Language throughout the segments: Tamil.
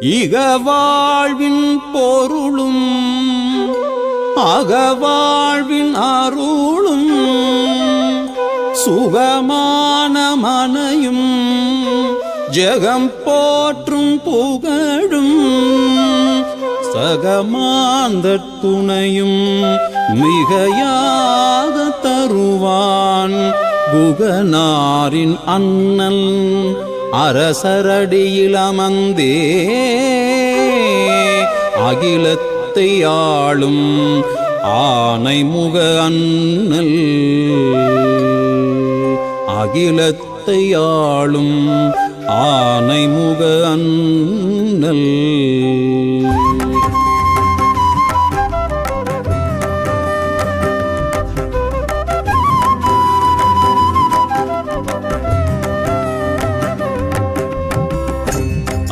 இக வாழ்வின் பொருளும் அகவாழ்வின் அருளும் சுகமான மனையும் ஜெகம் போற்றும் புகழும் சகமாந்த துணையும் மிகையாக தருவான் குகனாரின் அண்ணல் அரசரடியில் அமர்ந்தே அகிலத்தை ஆளும் ஆனைமுக அண்ணல் அகிலத்தை ஆளும் ஆனைமுக அண்ணல்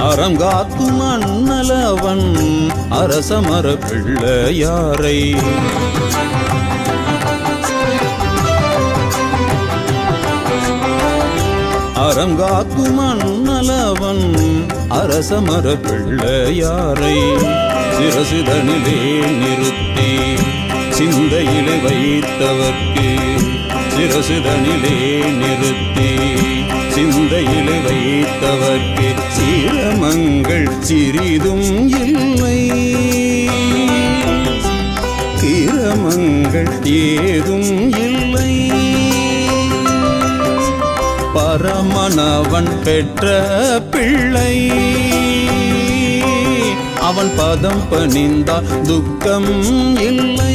அறங்காக்கும் அண்ணலவன் அரசமர பிள்ளையாரை அறங்காக்கும் அண்ணலவன் அரசமர பிள்ளையாரை சிரசிதனிலே நிறுத்தி சிந்தையிலே வைத்தவர்க்கு சிரசிதனிலே நிறுத்தி சிந்தையிலே வைத்தவர்க்கு சிரமங்கள் சிறிதும் இல்லை சிரமங்கள் ஏதும் இல்லை பரமனவன் பெற்ற பிள்ளை அவன் பதம் பணிந்தால் துக்கம் இல்லை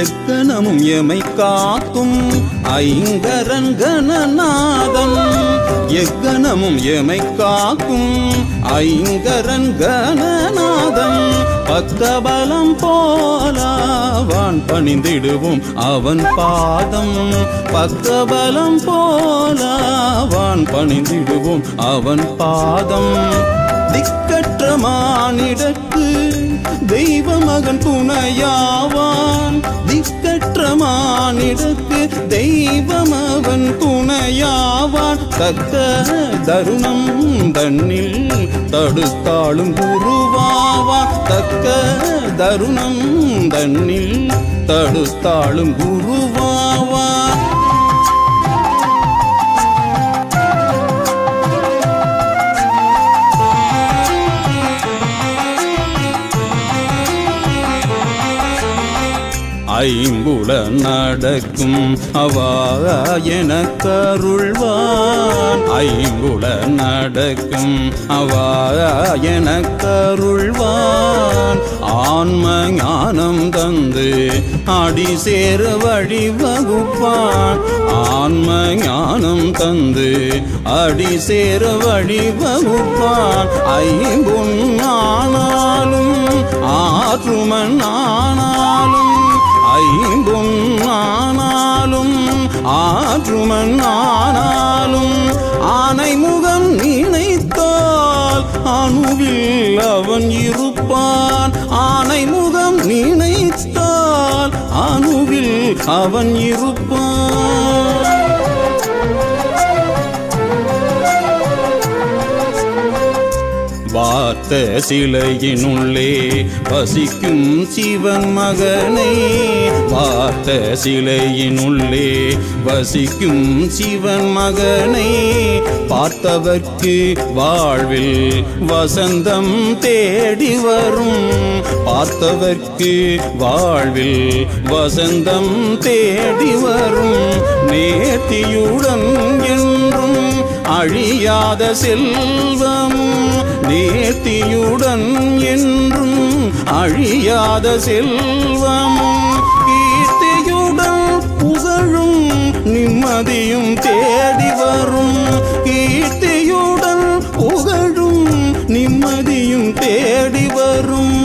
எக்கணமும் எமை காக்கும் ஐங்கரன் கணநாதன் எக்கணமும் எமை காக்கும் ஐங்கரன் கணநாதன் பக்கபலம் போலாவான் பணிந்திடுவோம் அவன் பாதம் பக்கபலம் போலாவான் பணிந்திடுவோம் அவன் பாதம் திக்கற்ற மானிடற்கு தெய்வ மகன் துணையாவான் திக்கற்ற மானிடற்கு தெய்வமவன் துணையாவான் தக்க தருணம் தன்னில் தடுத்தாளும் குருவாவான் தக்க தருணம் தன்னில் தடுத்தாளும் குருவாவான் ஐம்புல நடக்கும் அவா எனக்கருள்வான் ஐம்புல நடக்கும் அவா எனக்கருள்வான் ஆன்ம ஞானம் தந்து அடி சேர வழி வகுப்பான் ஆன்ம ஞானம் தந்து அடி சேர வழி வகுப்பான் ஐம்புன் ஆனாலும் ஆற்றுமன் ஆனாலும் ஐம்பும் ஆனாலும் ஆற்றுமன் ஆனாலும் ஆனை முகம் நினைத்தால் அணுவில் அவன் இருப்பான் ஆனை முகம் நினைத்தால் அணுவில் அவன் இருப்பான் வார்த்த சிலையினுள்ளே வசிக்கும் சிவன் மகனை வார்த்த சிலையினுள்ளே வசிக்கும் சிவன் மகனை பார்த்தவர்க்கு வாழ்வில் வசந்தம் தேடி வரும் பார்த்தவர்க்கு வாழ்வில் வசந்தம் தேடி வரும் நேர்த்தியுடன் என்றும் அழியாத செல்வம் நேர்த்தியுடன் என்றும் அழியாத செல்வமும் கீர்த்தியுடன் புகழும் நிம்மதியும் தேடி வரும் கீர்த்தியுடன் புகழும் நிம்மதியும் தேடி வரும்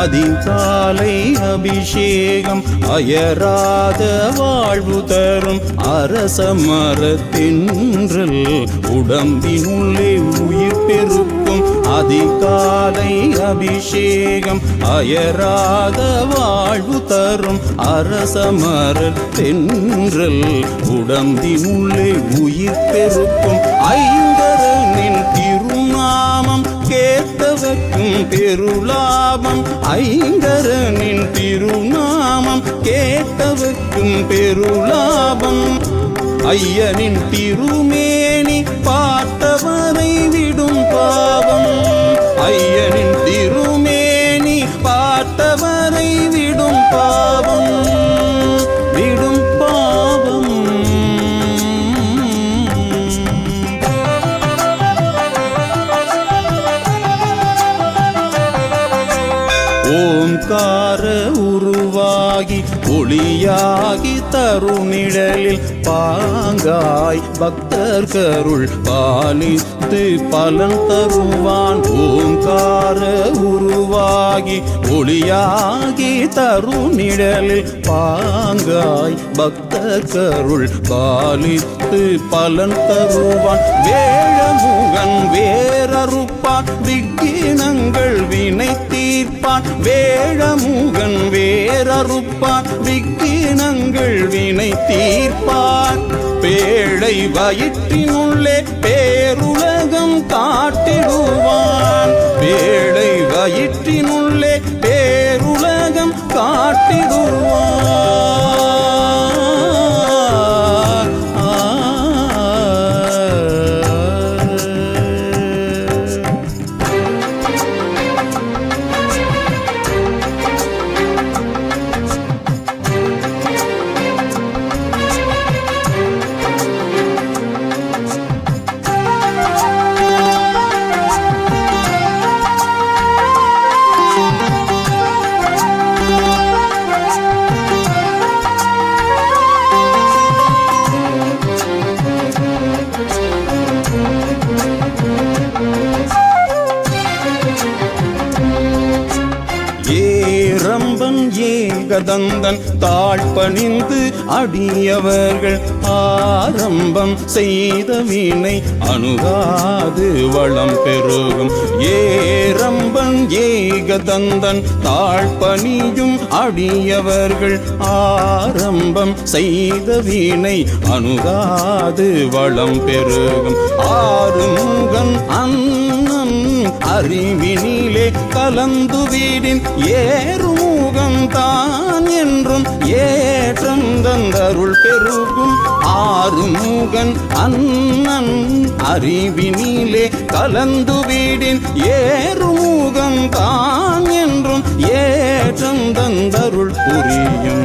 அதிகாலை அபிஷேகம் அயராத வாழ்வு தரும் அரச மரத்தென்றல் உடம்பினுள்ளே உயிர் பெருக்கும் அதிகாலை அபிஷேகம் அயராத வாழ்வு தரும் அரச மரத்தென்றல் உடம்பினுள்ளே உயிர் பெருக்கும் ஐங்கரனின் திருநாமம் கேட்டவர்க்கும் பெருளாபம் ஐங்கரனின் திருநாமம் கேட்டவர்க்கும் பெருளாபம் ஐயனின் திருமேனி பார்த்தவரை விடும் பாவம் ஐயனின் திருமேனி பார்த்தவரை விடும் பாவம் விடும் பாவம். ஓம்கார உருவாகி ஒளியாகி தருநிழலில் பாங்காய் பக்தர் கருள் பாலித்து பலன் தருவான் ஓம்கார உருவாகி ஒளியாகி தருநிழலில் பாங்காய் பக்தர் கருள் பாலித்து பலன் தருவான் வேழமுகன் வேறறுப்பான் விக்கினங்கள் வினை தீர்ப்பான் வேழமுகன் வேறறுப்பான் விக்கினங்கள் வினை தீர்ப்பான் பேழை வயிற்றினுள்ளே பேருலகம் காட்டிடுவான் பேழை வயிற்றினுள்ளே பேருலகம் காட்டிடுவான். ஏரம்பன் ஏகதந்தன் தாழ்பணிந்து அடியவர்கள் ஆரம்பம் செய்த வினை அணுகாது வளம் பெருகும் ஏரம்பன் ஏகதந்தன் தாழ்பணியும் அடியவர்கள் ஆரம்பம் செய்த வினை அணுகாது வளம் பெருகும் ஆறுமுகன் அண்ணன் அறிவினிலே கலந்து வீடின் ஏறுமுகம் தான் என்றும் ஏற்றம் தந்தருள் பெருகும் ஆறுமுகன் அண்ணன் அறிவினிலே கலந்து வீடின் ஏறுமுகம் தான் என்றும் ஏற்றம் தந்தருள் புரியும்.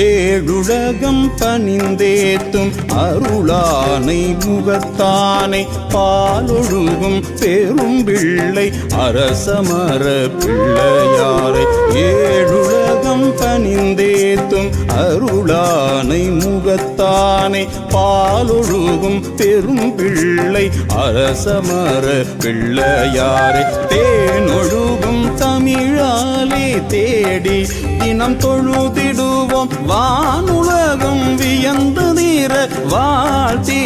ஏழுலகம் பணிந்தேத்தும் அருளானை முகத்தானை பாலொழுகும் பெரும் பிள்ளை அரசமர பிள்ளையாரை ஏழுலகம் பணிந்தேத்தும் அருளானை முகத்தானை பாலொழுகும் பெரும் பிள்ளை அரசமர பிள்ளையாரை தேனொழுகும் தமிழாலே தேடி தினம் தொழுதிடுவோம் வானுலகம் வியந்து நீர வாழ்த்தி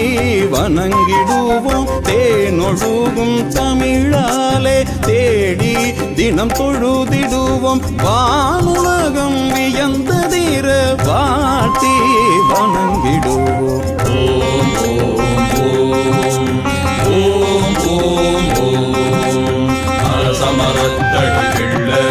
வணங்கிடுவோம் தேனொழுகும் தமிழாலே தேடி தினம் தொழுதிடுவோம் வானுலகம் வியந்து நீர வாழ்த்தி வணங்கிடுவோம். ஓம் ஓம் ஓம் ஓம் ஓம் ஓம் அரசமரத்தடி பிள்ளை